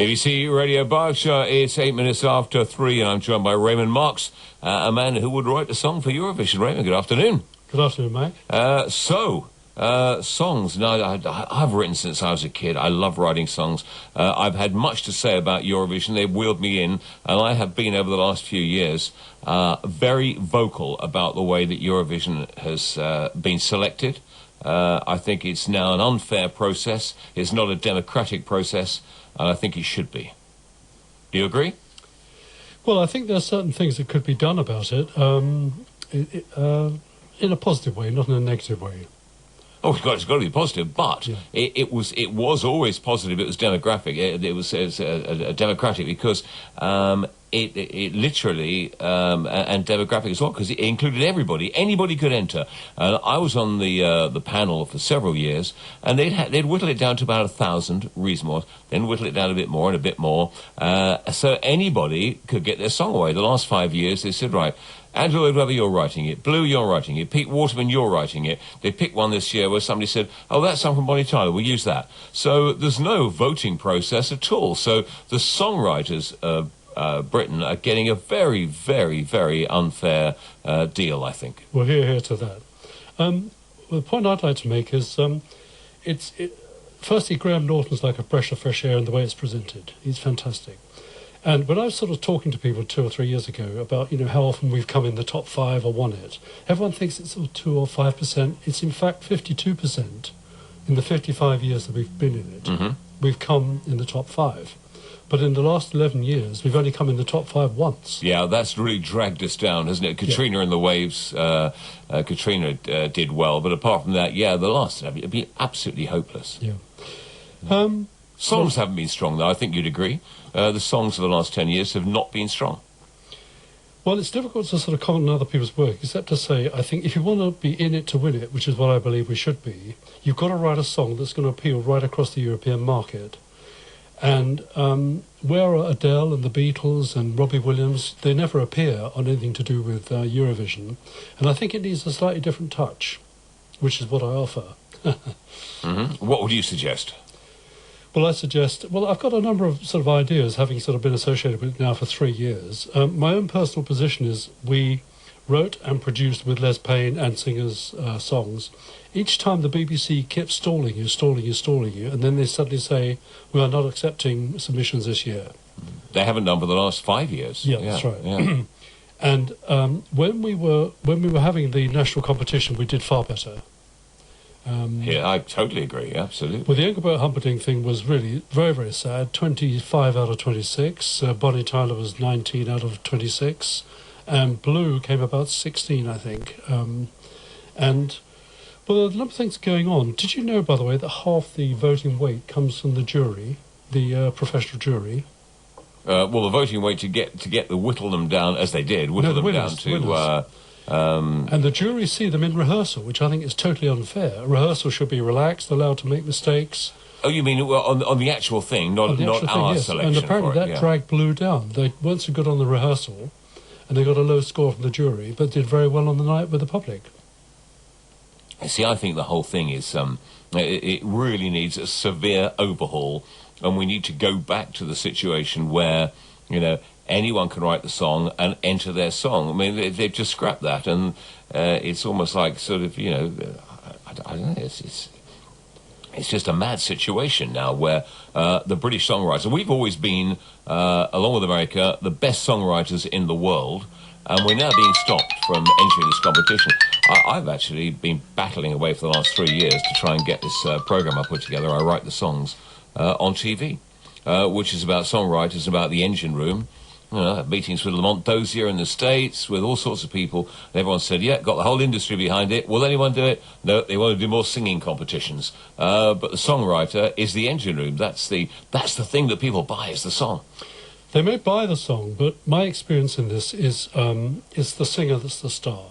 BBC Radio Berkshire, it's 8 minutes after 3, and I'm joined by Raymond Marks, a man who would write a song for Eurovision. Raymond, good afternoon. Good afternoon, Mike. Songs. Now, I've written since I was a kid. I love writing songs. I've had much to say about Eurovision. They've wheeled me in, and I have been, over the last few years, very vocal about the way that Eurovision has been selected. I think it's now an unfair process. It's not a democratic process, and I think it should be. Do you agree? Well, I think there are certain things that could be done about it, in a positive way, not in a negative way. Oh, it's got to be positive, but yeah. it was always positive. It was demographic. It was democratic because it literally and demographic as well, because it included everybody. Anybody could enter. I was on the panel for several years, and they'd whittle it down to about 1,000 reasons, then whittle it down a bit more and a bit more, so anybody could get their song away. The last 5 years, they said, right, Andrew Weber, you're writing it. Blue, you're writing it. Pete Waterman, you're writing it. They picked one this year where somebody said, oh, that's something from Bonnie Tyler, we'll use that. So there's no voting process at all. So the songwriters of Britain are getting a very, very, very unfair deal, I think. Well, hear to that. Well, the point I'd like to make is, firstly, Graham Norton's like a breath of fresh air in the way it's presented. He's fantastic. And when I was sort of talking to people 2 or 3 years ago about, how often we've come in the top 5 or won it, everyone thinks it's sort of 2 or 5%. It's in fact 52% in the 55 years that we've been in it. Mm-hmm. We've come in the top 5. But in the last 11 years, we've only come in the top 5 once. Yeah, that's really dragged us down, hasn't it? Katrina and the Waves, Katrina did well, but apart from that, the last, it'd be absolutely hopeless. Yeah. Songs haven't been strong, though, I think you'd agree. The songs of the last 10 years have not been strong. Well, it's difficult to sort of comment on other people's work, except to say, I think if you want to be in it to win it, which is what I believe we should be, you've got to write a song that's going to appeal right across the European market. And where are Adele and the Beatles and Robbie Williams? They never appear on anything to do with Eurovision. And I think it needs a slightly different touch, which is what I offer. Mm-hmm. What would you suggest? Well, I've got a number of sort of ideas, having sort of been associated with it now for 3 years. My own personal position is we wrote and produced with Les Payne and singers songs. Each time the BBC kept stalling you, and then they suddenly say, we are not accepting submissions this year. They haven't done for the last 5 years. Yeah, that's right. Yeah. And when we were having the national competition, we did far better. I totally agree, absolutely. Well, the Engelbert Humperdinck thing was really very, very sad. 25 out of 26. Bonnie Tyler was 19 out of 26. And Blue came about 16, I think. Well, there are a number of things going on. Did you know, by the way, that half the voting weight comes from the jury, the professional jury? Well, the voting weight to whittle them down, as they did, whittle them down to... and the jury see them in rehearsal, which I think is totally unfair. Rehearsal should be relaxed, allowed to make mistakes. Oh, you mean on the actual thing, not our selection? And apparently that dragged Blue down. They weren't so good on the rehearsal, and they got a low score from the jury, but did very well on the night with the public. See, I think the whole thing is it really needs a severe overhaul, and we need to go back to the situation where anyone can write the song and enter their song. I mean, they've just scrapped that, and it's almost like sort of, I don't know, it's just a mad situation now where the British songwriters, we've always been, along with America, the best songwriters in the world, and we're now being stopped from entering this competition. I've actually been battling away for the last 3 years to try and get this program I put together. I write the songs on TV, which is about songwriters, about the engine room. Meetings with Lamont Dozier in the States, with all sorts of people. And everyone said, got the whole industry behind it. Will anyone do it? No, they want to do more singing competitions. But the songwriter is the engine room. That's the thing that people buy, is the song. They may buy the song, but my experience in this is the singer that's the star.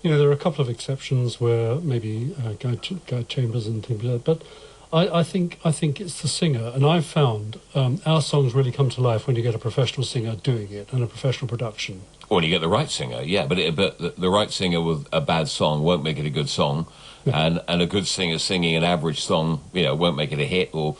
There are a couple of exceptions where maybe Guy Chambers and things like that, but I think it's the singer, and I've found our songs really come to life when you get a professional singer doing it and a professional production. When you get the right singer, yeah, but the right singer with a bad song won't make it a good song, and a good singer singing an average song, won't make it a hit, or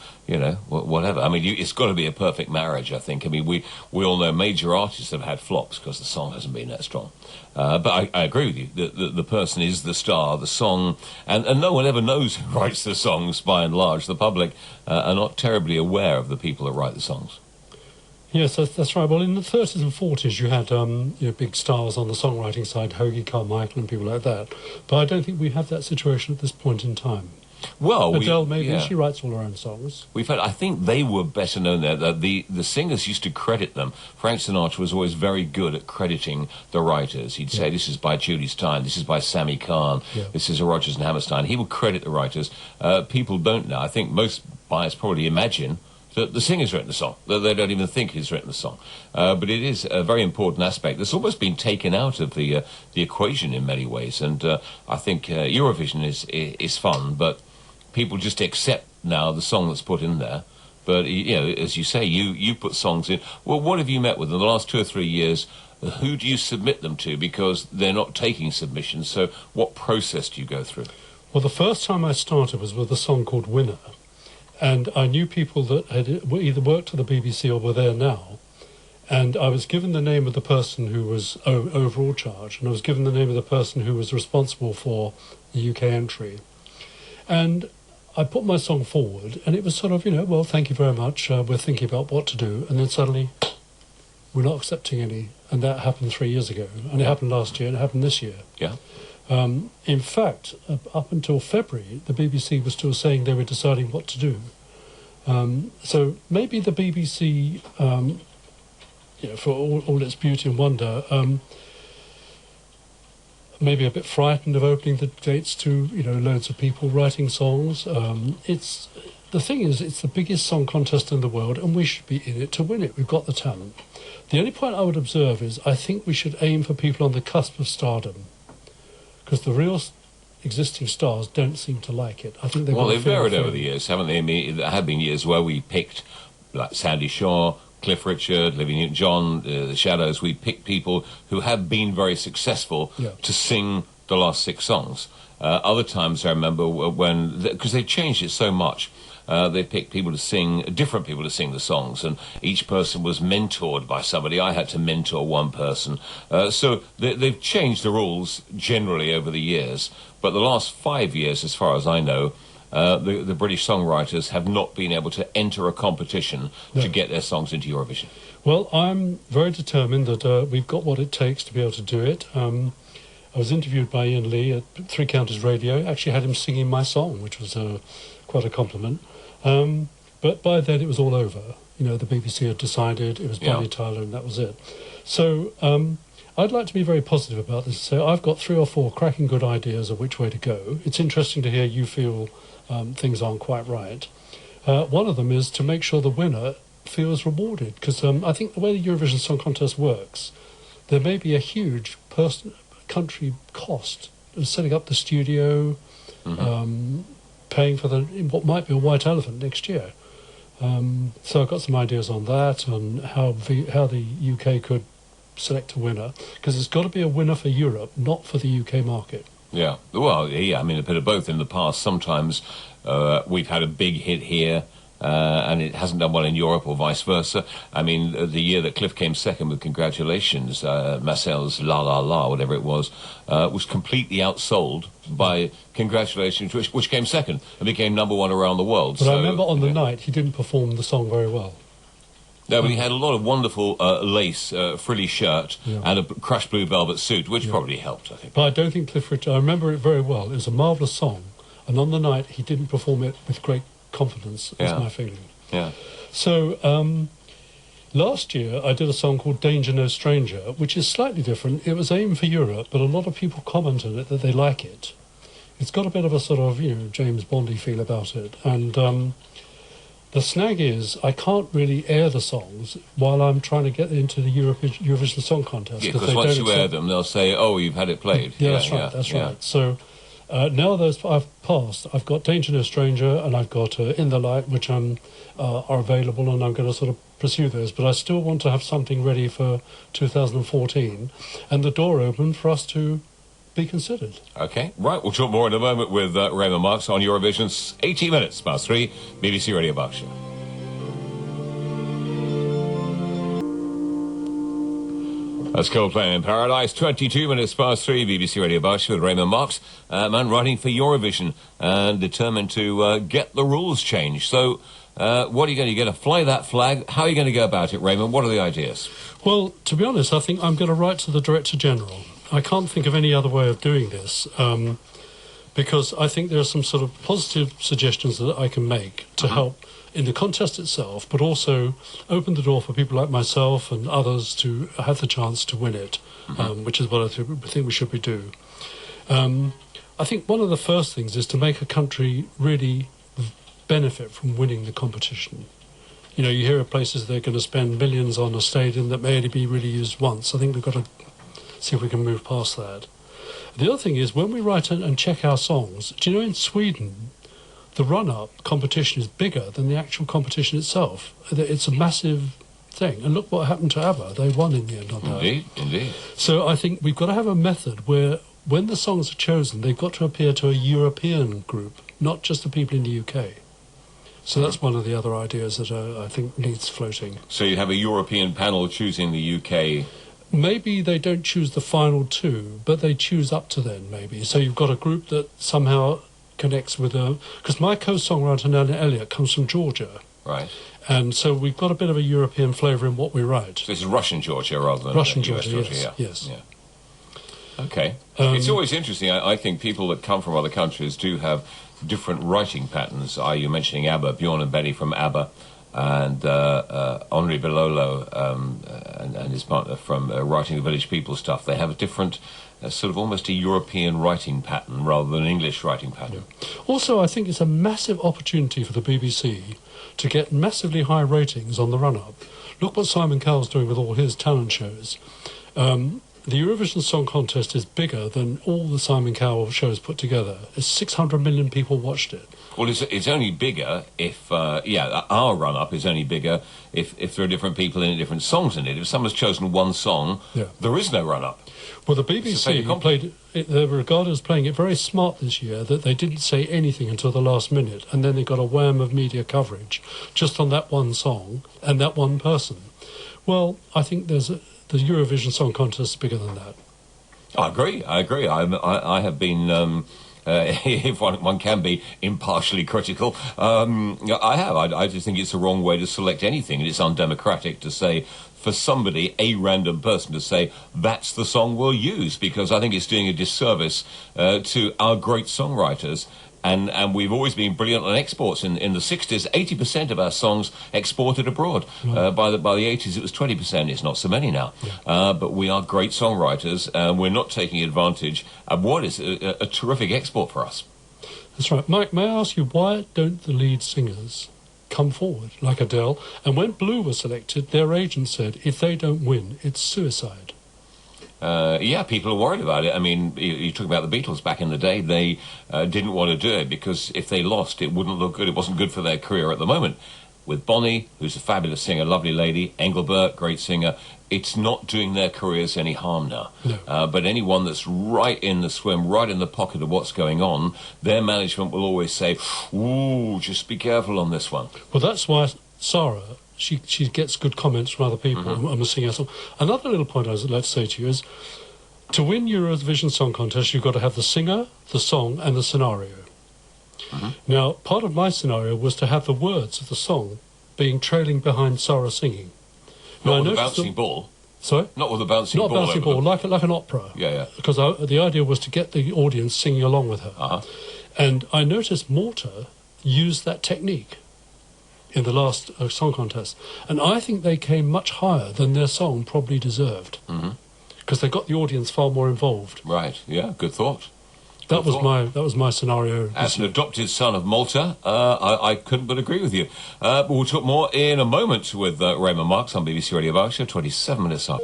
whatever. I mean, it's got to be a perfect marriage, I think. I mean, we all know major artists have had flops because the song hasn't been that strong. But I agree with you. The person is the star, the song, and no one ever knows who writes the songs. By and large, the public are not terribly aware of the people that write the songs. Yes, that's right. Well, in the 30s and 40s, you had big stars on the songwriting side, Hoagie Carmichael and people like that. But I don't think we have that situation at this point in time. Well, Adele, maybe she writes all her own songs. I think they were better known there. The singers used to credit them. Frank Sinatra was always very good at crediting the writers. He'd say, "This is by Julie Stein. This is by Sammy Cahn. This is a Rodgers and Hammerstein." He would credit the writers. People don't know. I think most buyers probably imagine that the singer's written the song. They don't even think he's written the song. But it is a very important aspect that's almost been taken out of the equation in many ways. And I think Eurovision is fun, but people just accept now the song that's put in there. But, as you say, you put songs in. Well, what have you met with in the last 2 or 3 years? Who do you submit them to? Because they're not taking submissions. So what process do you go through? Well, the first time I started was with a song called Winner. And I knew people that had either worked at the BBC or were there now. And I was given the name of the person who was overall charge, and I was given the name of the person who was responsible for the UK entry. And I put my song forward, and it was sort of, well, thank you very much, we're thinking about what to do. And then suddenly, we're not accepting any. And that happened 3 years ago. And it happened last year, and it happened this year. Yeah. In fact, up until February, the BBC was still saying they were deciding what to do. So maybe the BBC, for all its beauty and wonder, maybe a bit frightened of opening the gates to loads of people writing songs. The thing is, it's the biggest song contest in the world, and we should be in it to win it. We've got the talent. The only point I would observe is I think we should aim for people on the cusp of stardom, because the real existing stars don't seem to like it. I think they've varied over the years, haven't they? I mean, there have been years where we picked like Sandy Shaw, Cliff Richard, Olivia Newton-John, the Shadows. We picked people who have been very successful to sing the last 6 songs. Other times I remember because they've changed it so much, they picked different people to sing the songs, and each person was mentored by somebody. I had to mentor one person. So they've changed the rules generally over the years, but the last 5 years, as far as I know, the British songwriters have not been able to enter a competition to get their songs into Eurovision. Well, I'm very determined that we've got what it takes to be able to do it. I was interviewed by Ian Lee at Three Counties Radio. Actually had him singing my song, which was quite a compliment. But by then it was all over. The BBC had decided, it was Bonnie Tyler, and that was it. So I'd like to be very positive about this. So I've got 3 or 4 cracking good ideas of which way to go. It's interesting to hear you feel things aren't quite right. One of them is to make sure the winner feels rewarded, because I think the way the Eurovision Song Contest works, there may be a huge country cost of setting up the studio, paying for what might be a white elephant next year. So I've got some ideas on that, and how the UK could select a winner, because it's got to be a winner for Europe, not for the UK market. Yeah, well, I mean, a bit of both. In the past, sometimes we've had a big hit here, and it hasn't done well in Europe, or vice versa. I mean, the year that Cliff came second with Congratulations, Marcel's La La La, whatever it was completely outsold by Congratulations, which came second and became number 1 around the world. But I remember on the night he didn't perform the song very well. No, but he had a lot of wonderful lace, frilly shirt, and a crushed blue velvet suit, which probably helped, I think. But I don't think Cliff Richard, I remember it very well. It was a marvellous song, and on the night he didn't perform it with great confidence, is my feeling. Yeah. So last year I did a song called Danger No Stranger, which is slightly different. It was aimed for Europe, but a lot of people comment on it that they like it. It's got a bit of a sort of, James Bondy feel about it. And the snag is I can't really air the songs while I'm trying to get into the Eurovision Song Contest. Yeah, because once you air them, they'll say, oh, you've had it played. That's right. So Now those I've passed, I've got Danger No Stranger and I've got In the Light, which are available, and I'm going to sort of pursue those. But I still want to have something ready for 2014, and the door open for us to be considered. Okay, right. We'll talk more in a moment with Raymond Marks on Eurovision's 18 minutes past 3, BBC Radio Berkshire. That's Coldplay in Paradise, 22 minutes past 3, BBC Radio Berkshire with Raymond Marks, man writing for Eurovision and determined to get the rules changed. So, what are you going to get? Fly that flag? How are you going to go about it, Raymond? What are the ideas? Well, to be honest, I think I'm going to write to the Director General. I can't think of any other way of doing this, because I think there are some sort of positive suggestions that I can make to help in the contest itself, but also open the door for people like myself and others to have the chance to win it, which is what I think we should be doing. I think one of the first things is to make a country really benefit from winning the competition. You know, you hear of places they're going to spend millions on a stadium that may only be really used once. I think we've got to see if we can move past that. The other thing is, when we write and check our songs, do you know in Sweden, the run-up competition is bigger than the actual competition itself. It's a massive thing. And look what happened to ABBA. They won in the end on that. Indeed. So I think we've got to have a method where when the songs are chosen, they've got to appeal to a European group, not just the people in the UK. So that's one of the other ideas that I think needs floating. So you have a European panel choosing the UK. Maybe they don't choose the final two, but they choose up to then, maybe. So you've got a group that somehow connects with because my co-songwriter Nana Elliott comes from Georgia. Right. And so we've got a bit of a European flavour in what we write. So this is Russian Georgia rather than Russian US Georgia, yes. Yeah. Okay. It's always interesting. I think people that come from other countries do have different writing patterns. Are you mentioning ABBA, Bjorn and Benny from ABBA, and Henri Bilolo and his partner from writing the Village People stuff. They have a different, sort of almost a European writing pattern rather than an English writing pattern. Yeah. Also, I think it's a massive opportunity for the BBC to get massively high ratings on the run-up. Look what Simon Cowell's doing with all his talent shows. The Eurovision Song Contest is bigger than all the Simon Cowell shows put together. 600 million people watched it. Well, it's only bigger if, our run-up is only bigger if there are different people in it, different songs in it. If someone's chosen one song, there is no run-up. Well, the BBC played it, they were regarded as playing it very smart this year, that they didn't say anything until the last minute, and then they got a wham of media coverage just on that one song and that one person. Well, I think the Eurovision Song Contest is bigger than that. I agree. I have been... if one can be impartially critical, I just think it's the wrong way to select anything, and it's undemocratic to say, for somebody, a random person, to say, that's the song we'll use, because I think it's doing a disservice to our great songwriters. And we've always been brilliant on exports. In the 60s, 80% of our songs exported abroad. Right. By the 80s, it was 20%. It's not so many now. Yeah. But we are great songwriters, and we're not taking advantage of what is a terrific export for us. That's right. Mike, may I ask you, why don't the lead singers come forward, like Adele? And when Blue was selected, their agent said, if they don't win, it's suicide. People are worried about it. I mean, you talk about the Beatles back in the day. They didn't want to do it because if they lost, it wouldn't look good. It wasn't good for their career at the moment. With Bonnie, who's a fabulous singer, lovely lady, Engelbert, great singer, it's not doing their careers any harm now. No. But anyone that's right in the swim, right in the pocket of what's going on, their management will always say, ooh, just be careful on this one. Well, that's why Sarah... She gets good comments from other people and a singer. So another little point I'd like to say to you is, to win Eurovision Song Contest, you've got to have the singer, the song, and the scenario. Now, part of my scenario was to have the words of the song being trailing behind Sarah singing. Not with a bouncing ball. Sorry? Not with a bouncing ball. Not a bouncing ball, like an opera. Yeah. Because the idea was to get the audience singing along with her. And I noticed Malta used that technique in the last song contest, and I think they came much higher than their song probably deserved, because they got the audience far more involved. Right. Yeah. Good thought. That was my scenario. As an adopted son of Malta, I couldn't but agree with you. But we'll talk more in a moment with Raymond Marks on BBC Radio Berkshire, 27 minutes up.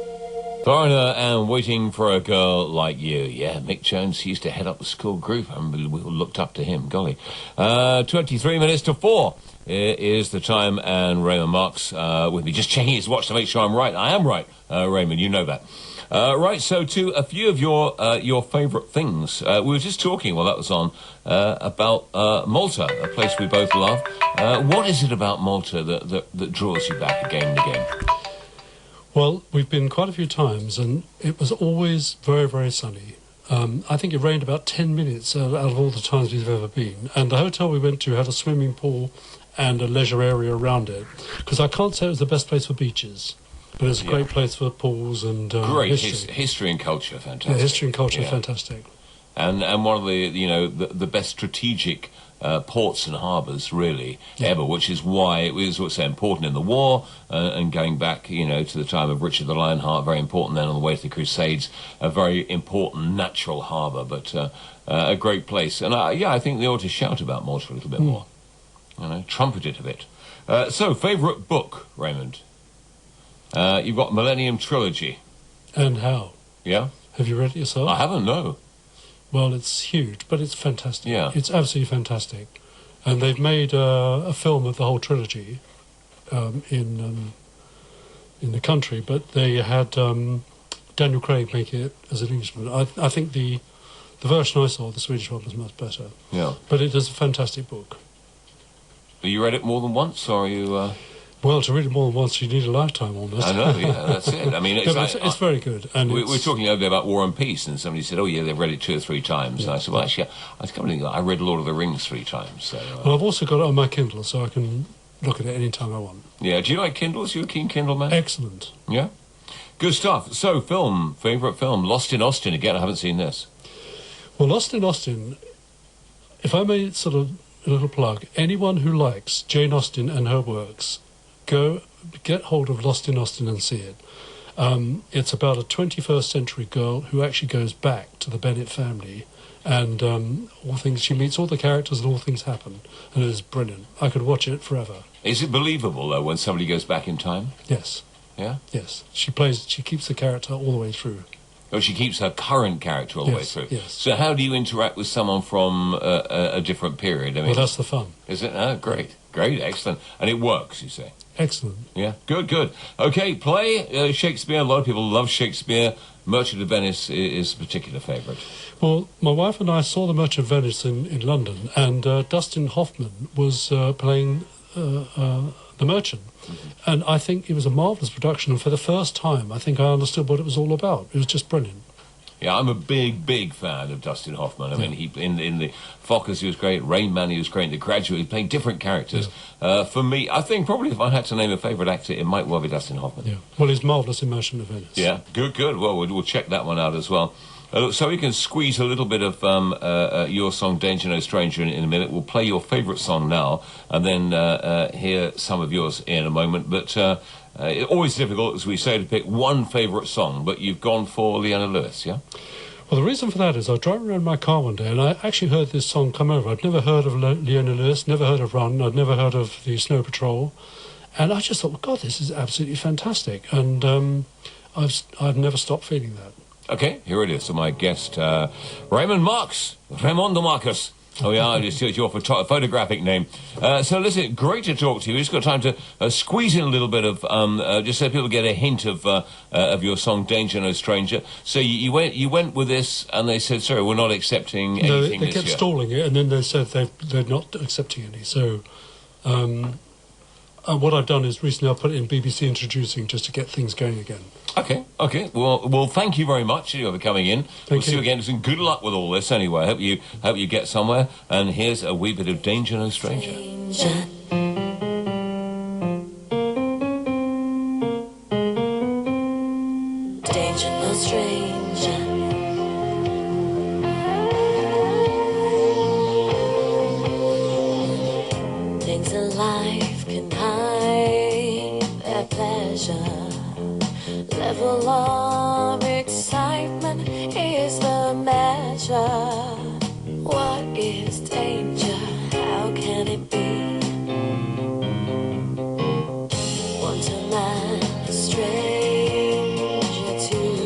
Foreigner and Waiting for a Girl Like You. Yeah, Mick Jones used to head up the school group. I remember we all looked up to him. Golly. 23 minutes to 4 is the time, and Raymond Marks with me, just checking his watch to make sure I'm right. I am right, Raymond, you know that. Right, so to a few of your favourite things. We were just talking while that was on about Malta, a place we both love. What is it about Malta that draws you back again and again? Well, we've been quite a few times, and it was always very, very sunny. I think it rained about 10 minutes out of all the times we've ever been. And the hotel we went to had a swimming pool and a leisure area around it. Because I can't say it was the best place for beaches, but it's a great place for pools and great history. History and culture, fantastic. Yeah, history and culture, fantastic. And one of the best strategic ports and harbours really ever, which is why it was so important in the war and going back to the time of Richard the Lionheart, very important then on the way to the Crusades, a very important natural harbour, but a great place. And I think they ought to shout about Malta a little bit more, trumpet it a bit. So, favourite book, Raymond? You've got Millennium Trilogy. And how? Yeah? Have you read it yourself? I haven't, no. Well, it's huge, but it's fantastic. Yeah. It's absolutely fantastic. And they've made a film of the whole trilogy in the country, but they had Daniel Craig make it as an Englishman. I think the version I saw, the Swedish one, was much better. Yeah. But it is a fantastic book. Have you read it more than once, or are you... Well, to read it more than once, you need a lifetime almost. I know, yeah, that's it. I mean, it's very good. And we were talking over there about War and Peace, and somebody said, "Oh, yeah, they've read it 2 or 3 times." Yeah, and I said, "Well, actually, I read Lord of the Rings 3 times." So, well, I've also got it on my Kindle, so I can look at it any time I want. Yeah. Do you like Kindles? You a keen Kindle man? Excellent. Yeah. Good stuff. So, favourite film, Lost in Austin. Again, I haven't seen this. Well, Lost in Austin, if I may sort of a little plug, anyone who likes Jane Austen and her works, go get hold of Lost in Austin and see it. It's about a 21st century girl who actually goes back to the Bennett family, and she meets all the characters and all things happen, and it is brilliant. I could watch it forever. Is it believable though when somebody goes back in time? Yes. Yeah. Yes. She keeps the character all the way through. Oh, she keeps her current character all the way through. Yes. So how do you interact with someone from a different period? I mean, well, that's the fun. Is it? Oh, great, excellent, and it works. You say? Excellent. Yeah, good. Okay, play Shakespeare. A lot of people love Shakespeare. Merchant of Venice is a particular favourite. Well, my wife and I saw the Merchant of Venice in London, and Dustin Hoffman was playing the Merchant. Mm-hmm. And I think it was a marvellous production, and for the first time, I think I understood what it was all about. It was just brilliant. Yeah, I'm a big fan of Dustin Hoffman. I mean, he in the Fockers he was great, Raymond he was great, The Graduate he played different characters. Yeah. For me, I think probably if I had to name a favourite actor, it might well be Dustin Hoffman. Yeah, well, he's marvellous in Merchant of Venice. Yeah, good. Well, we'll check that one out as well. So we can squeeze a little bit of your song Danger No Stranger in a minute. We'll play your favourite song now and then hear some of yours in a moment. But it's always difficult, as we say, to pick one favourite song, but you've gone for Leona Lewis, yeah? Well, the reason for that is I was driving around my car one day and I actually heard this song come over. I'd never heard of Leona Lewis, never heard of Run, I'd never heard of the Snow Patrol. And I just thought, well, God, this is absolutely fantastic. And I've never stopped feeling that. Okay, here it is. So my guest, Raymond Marks, Raymond Marcus. Oh, yeah, it's your photographic name. So, listen, great to talk to you. We've just got time to squeeze in a little bit of, just so people get a hint of your song, Danger No Stranger. So you went with this, and they said, sorry, we're not accepting anything this year. They kept stalling it, and then they said they're not accepting any. So, what I've done is recently I've put it in BBC Introducing just to get things going again. Okay. Well, thank you very much for coming in. We'll see you again. And good luck with all this anyway. I hope you get somewhere. And here's a wee bit of Danger No Stranger. Danger no stranger. Things in life can hide their pleasure. Level of excitement is the measure. What is danger? How can it be? Once a man, a stranger to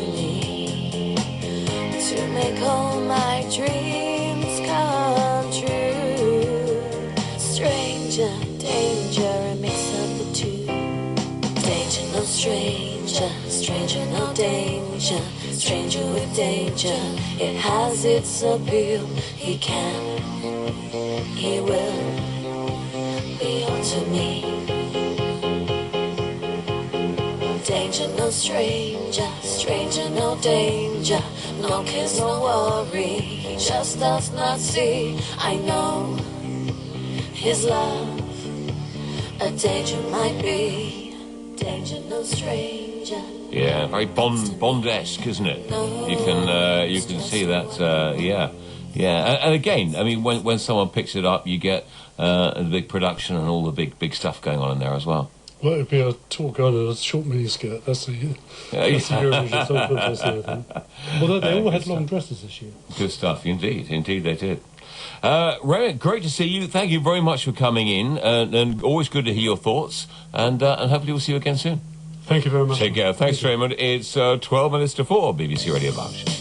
stranger, no danger, stranger with danger. It has its appeal. He can, he will be all to me. Danger, no stranger, stranger, no danger, no kiss, no worry. He just does not see. I know his love, a danger might be. Danger, no stranger. Yeah, very Bond-esque, isn't it? You can see that. Yeah. And again, I mean, when someone picks it up, you get the big production and all the big stuff going on in there as well. Well, it'd be a tall girl in a short miniskirt. That's the Eurovision Song Contest, I think. Although they all had long dresses this year. Good stuff, indeed they did. Raymond, great to see you. Thank you very much for coming in, and always good to hear your thoughts. And hopefully we'll see you again soon. Thank you very much. Take care. Thanks, Raymond. It's 12 minutes to 4, BBC Radio Berkshire.